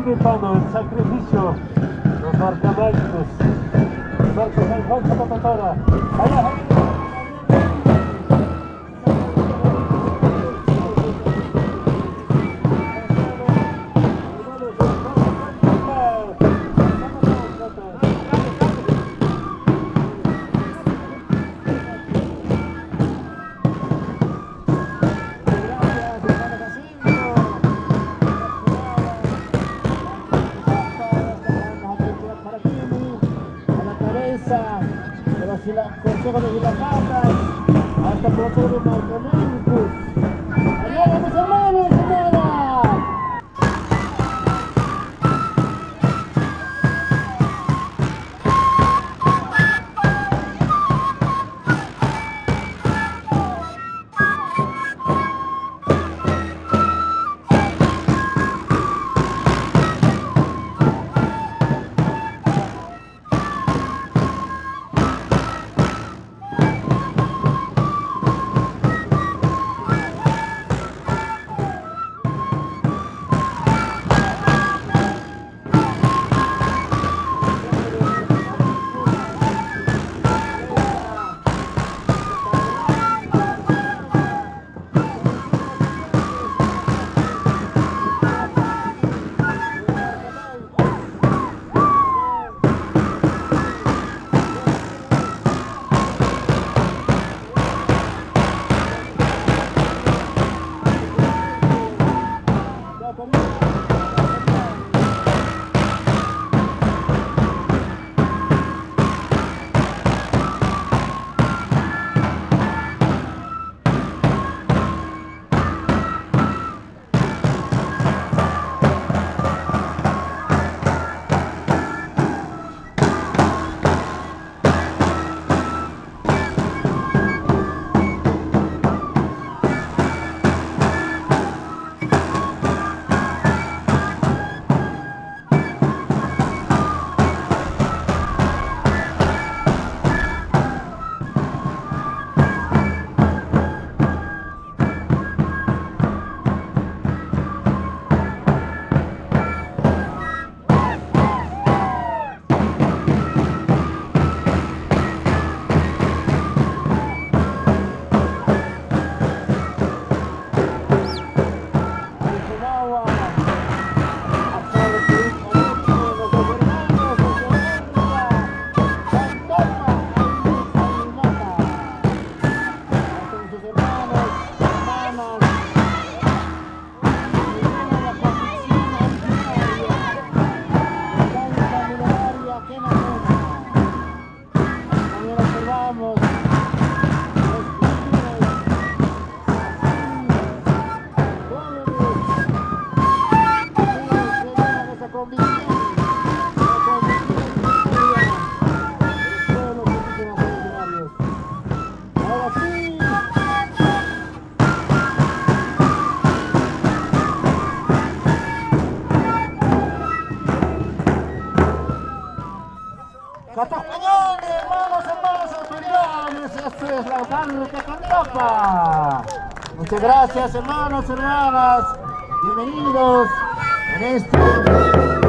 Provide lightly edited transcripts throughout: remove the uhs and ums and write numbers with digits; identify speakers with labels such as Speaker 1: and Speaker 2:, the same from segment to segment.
Speaker 1: gritando el sacrificio, los marcamágicos, el Marcos Alfonso Papatora. Allá, Consejo de Vilacata, hasta Consejo de Marcamínicos. ¡Allá, mis hermanos, hermanas! Muchas gracias, hermanos, hermanas. Bienvenidos en este aniversarios.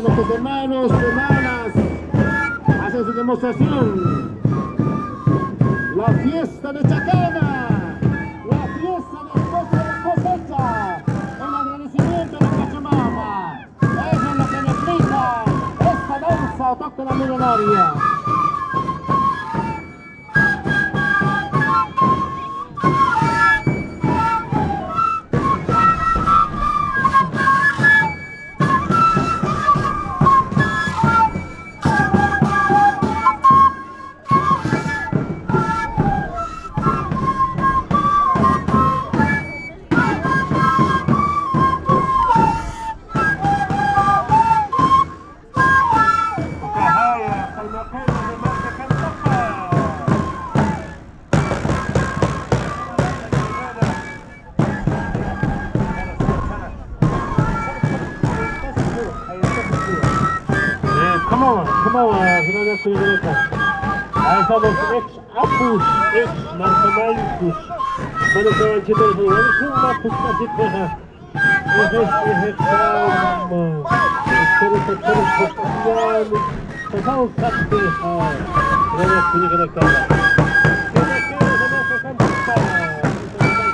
Speaker 1: nuestros hermanos y hermanas hacen su demostración. La fiesta de Chacana, la fiesta después de la cosecha, el agradecimiento de la Pachamama. Eso es lo que nos grita esta danza autóctona milenaria. Kamawa, ginagawa ko yung ganito. Ay, sabag ex-apus, ex-narcomalicus. Bano sa ang chito sa wala kong mapus na dito ha. Ehek-ehek-sama. Pero-pero-pero-pero-yan. Sasaw-sakti ha. Ginagawa ko yung ganito. Kaya-kaya sa mga kakampusa. Sa mga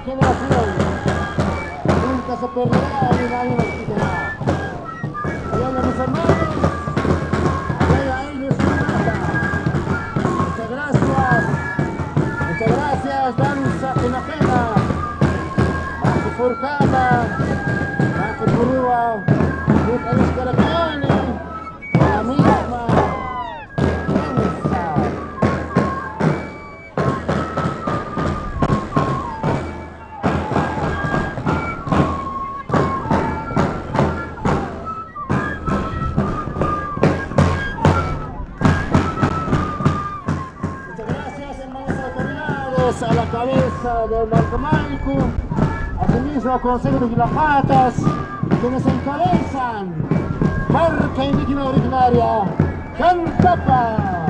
Speaker 1: generación. Nunca se perderá ni nadie nos quitará. Y ahora mis hermanos, ahí les mata. Muchas gracias, danza Quinapena, Marco Furcada, Marco Purúa, Lucas Caracani, la misma danza. A la cabeza de Marco Maico, asimismo al Consejo de Gilapatas, quienes encabezan marca indígena originaria, Cantapa.